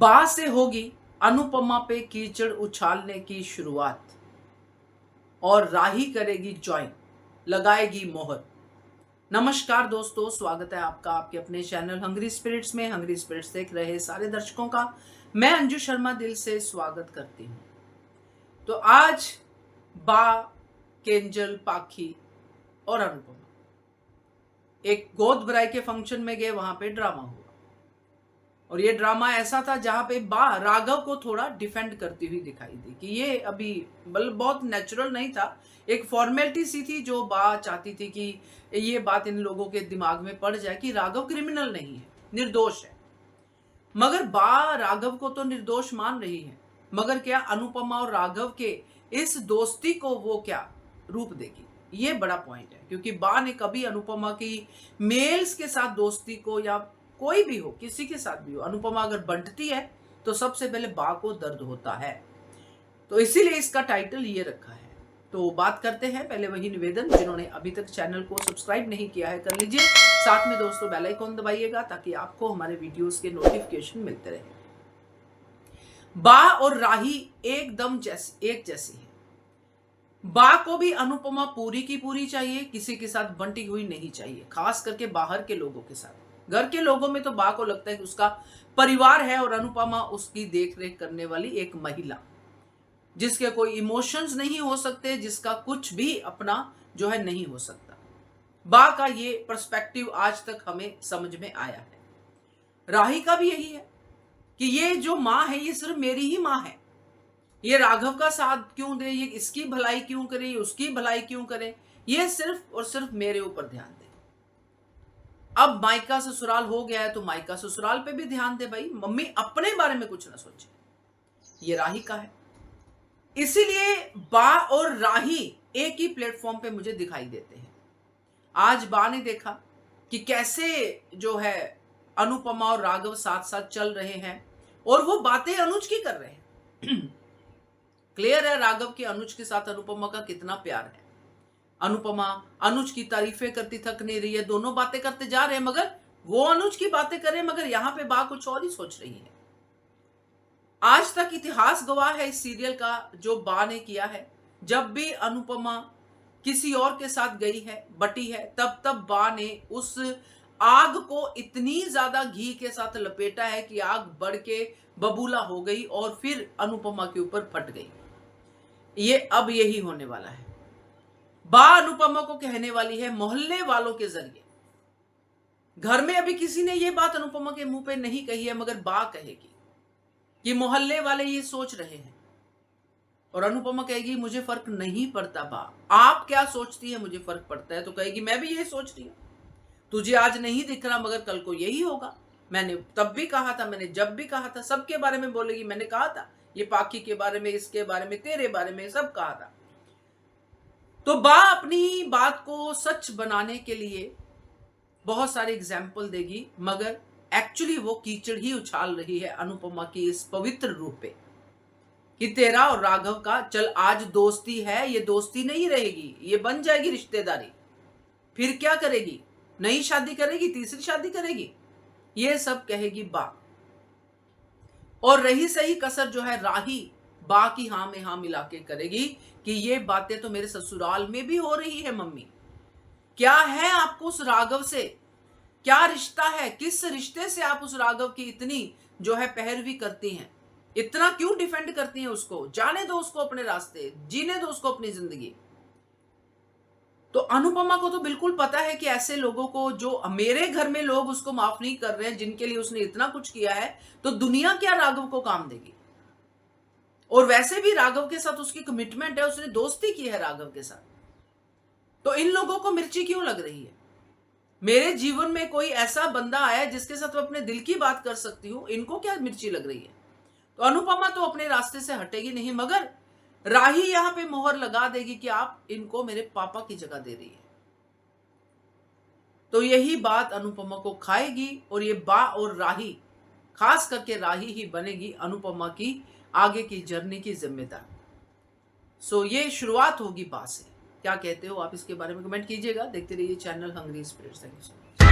बा से होगी अनुपमा पे कीचड़ उछालने की शुरुआत और राही करेगी ज्वाइन, लगाएगी मोहर। नमस्कार दोस्तों, स्वागत है आपका आपके अपने चैनल हंग्री स्पिरिट्स में। हंग्री स्पिरिट्स देख रहे सारे दर्शकों का मैं अंजू शर्मा दिल से स्वागत करती हूँ। तो आज बा, केंजल, पाखी और अनुपमा एक गोद भराई के फंक्शन में गए। वहां पे ड्रामा हुआ और ये ड्रामा ऐसा था जहां पे बा राघव को थोड़ा डिफेंड करती हुई दिखाई दी कि ये अभी बहुत नेचुरल नहीं था, एक फॉर्मेलिटी सी थी जो बा चाहती थी कि ये बात इन लोगों के दिमाग में पड़ जाए कि राघव क्रिमिनल नहीं है, निर्दोष है। मगर बा राघव को तो निर्दोष मान रही है, मगर क्या अनुपमा और राघव के इस दोस्ती को वो क्या रूप देगी, ये बड़ा पॉइंट है। क्योंकि बा ने कभी अनुपमा की मेल्स के साथ दोस्ती को, या कोई भी हो, किसी के साथ भी हो, अनुपमा अगर बंटती है तो सबसे पहले बा को दर्द होता है। तो इसीलिए इसका टाइटल ये रखा है। तो बात करते हैं, पहले वही निवेदन, जिन्होंने अभी तक चैनल को सब्सक्राइब नहीं किया है कर लीजिए, साथ में दोस्तों बेल आइकन दबाइएगा ताकि आपको हमारे वीडियोस के नोटिफिकेशन मिलते रहे। बा और राही एकदम एक जैसी है। बा को भी अनुपमा पूरी की पूरी चाहिए, किसी के साथ बंटी हुई नहीं चाहिए, खास करके बाहर के लोगों के साथ। घर के लोगों में तो बा को लगता है कि उसका परिवार है और अनुपमा उसकी देखरेख करने वाली एक महिला, जिसके कोई इमोशंस नहीं हो सकते, जिसका कुछ भी अपना जो है नहीं हो सकता। बा का ये पर्सपेक्टिव आज तक हमें समझ में आया है। राही का भी यही है कि ये जो माँ है ये सिर्फ मेरी ही माँ है, ये राघव का साथ क्यों दे, ये इसकी भलाई क्यों करे, ये उसकी भलाई क्यों करे, ये सिर्फ और सिर्फ मेरे ऊपर ध्यान दे। अब मायका ससुराल हो गया है तो मायका ससुराल पे भी ध्यान दे भाई, मम्मी अपने बारे में कुछ ना सोचे। ये राही का है। इसीलिए बा और राही एक ही प्लेटफॉर्म पे मुझे दिखाई देते हैं। आज बा ने देखा कि कैसे जो है अनुपमा और राघव साथ साथ चल रहे हैं और वो बातें अनुज की कर रहे हैं। क्लियर है राघव की अनुज के साथ अनुपमा का कितना प्यार है। अनुपमा अनुज की तारीफें करती थक नहीं रही है, दोनों बातें करते जा रहे हैं, मगर वो अनुज की बातें करें, मगर यहां पे बा कुछ और ही सोच रही है। आज तक इतिहास गवाह है इस सीरियल का जो बा ने किया है। जब भी अनुपमा किसी और के साथ गई है, बटी है, तब तब बा ने उस आग को इतनी ज्यादा घी के साथ लपेटा है कि आग बढ़ के बबूला हो गई और फिर अनुपमा के ऊपर फट गई। ये अब यही होने वाला है। बा अनुपमा को कहने वाली है मोहल्ले वालों के जरिए। घर में अभी किसी ने ये बात अनुपमा के मुंह पे नहीं कही है, मगर बा कहेगी कि मोहल्ले वाले ये सोच रहे हैं, और अनुपमा कहेगी मुझे फर्क नहीं पड़ता बा, आप क्या सोचती है मुझे फर्क पड़ता है। तो कहेगी मैं भी यही सोच रही हूं, तुझे आज नहीं दिख रहा मगर कल को यही होगा, मैंने तब भी कहा था, मैंने जब भी कहा था। सबके बारे में बोलेगी, मैंने कहा था, ये पाखी के बारे में, इसके बारे में, तेरे बारे में, सब कहा था। तो बा अपनी बात को सच बनाने के लिए बहुत सारे एग्जाम्पल देगी, मगर एक्चुअली वो कीचड़ ही उछाल रही है अनुपमा की इस पवित्र रूप पे कि तेरा और राघव का चल आज दोस्ती है, ये दोस्ती नहीं रहेगी, ये बन जाएगी रिश्तेदारी। फिर क्या करेगी, नई शादी करेगी, तीसरी शादी करेगी, ये सब कहेगी बा। और रही सही कसर जो है राही बा की हाँ में हाँ मिला के करेगी कि ये बातें तो मेरे ससुराल में भी हो रही है मम्मी। क्या है आपको उस राघव से, क्या रिश्ता है, किस रिश्ते से आप उस राघव की इतनी जो है पैरवी करती हैं, इतना क्यों डिफेंड करती हैं उसको, जाने दो उसको अपने रास्ते, जीने दो उसको अपनी जिंदगी। तो अनुपमा को तो बिल्कुल पता है कि ऐसे लोगों को, जो मेरे घर में लोग उसको माफ नहीं कर रहे हैं, जिनके लिए उसने इतना कुछ किया है, तो दुनिया क्या राघव को काम देगी। और वैसे भी राघव के साथ उसकी कमिटमेंट है, उसने दोस्ती की है राघव के साथ, तो इन लोगों को मिर्ची क्यों लग रही है। मेरे जीवन में कोई ऐसा बंदा आया जिसके साथ मैं अपने दिल की बात कर सकती हूं, इनको क्या मिर्ची लग रही है। तो अनुपमा तो अपने रास्ते से हटेगी नहीं, मगर राही यहां पे मोहर लगा देगी कि आप इनको मेरे पापा की जगह दे रही है। तो यही बात अनुपमा को खाएगी और ये बा और राही, खास करके राही ही बनेगी अनुपमा की आगे की जर्नी की जिम्मेदार। सो ये शुरुआत होगी बा से। क्या कहते हो आप इसके बारे में कमेंट कीजिएगा। देखते रहिए channel Hungry Spirits. Thank you so much.